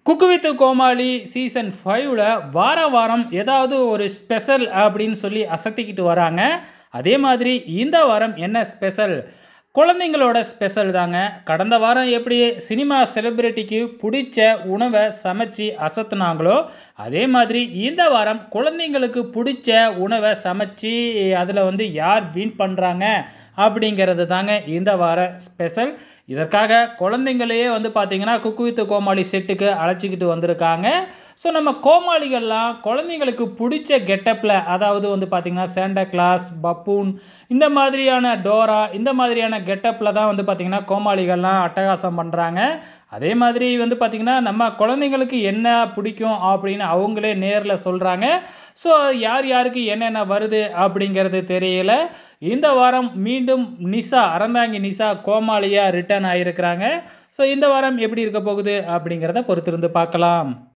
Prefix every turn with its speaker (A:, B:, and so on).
A: Cook with Comali season 5ல வாரம் ஏதாவது ஒரு ஸ்பெஷல் அப்படின்னு சொல்லி அசத்திக்கிட்டு வராங்க. அதே மாதிரி இந்த வாரம் என்ன ஸ்பெஷல்? குழந்தைங்களோட ஸ்பெஷல் தாங்க. கடந்த வாரம் எப்படி சினிமா செலிபிரிட்டிக்கு பிடிச்ச உணவை சமைச்சு அசத்துனாங்களோ, அதே மாதிரி இந்த வாரம் குழந்தைங்களுக்கு பிடிச்ச உணவை சமைச்சு அதில் யார் வின் பண்ணுறாங்க அப்படிங்கிறது தாங்க இந்த வார ஸ்பெஷல். இதற்காக குழந்தைங்களையே பார்த்தீங்கன்னா குக்கு வித் கோமாளி செட்டுக்கு அழைச்சிக்கிட்டு வந்திருக்காங்க. ஸோ நம்ம கோமாளிகள்லாம் குழந்தைங்களுக்கு பிடிச்ச கெட்டப்பில், அதாவது பார்த்தீங்கன்னா சாண்டா கிளாஸ், பப்பூன், இந்த மாதிரியான டோரா, இந்த மாதிரியான கெட்டப்பில் தான் பார்த்தீங்கன்னா கோமாளிகள்லாம் அட்டகாசம் பண்ணுறாங்க. அதே மாதிரி பார்த்தீங்கன்னா நம்ம குழந்தைங்களுக்கு என்ன பிடிக்கும் அப்படின்னு அவங்களே நேரில் சொல்கிறாங்க. ஸோ யார் யாருக்கு என்னென்ன வருது அப்படிங்கிறது தெரியல. இந்த வாரம் மீண்டும் நிஷா, அறந்தாங்கி நிஷா கோமாளியாக ரிட்டர்ன் ஆகியிருக்கிறாங்க. ஸோ இந்த வாரம் எப்படி இருக்க போகுது அப்படிங்கிறத பொறுத்திருந்து பார்க்கலாம்.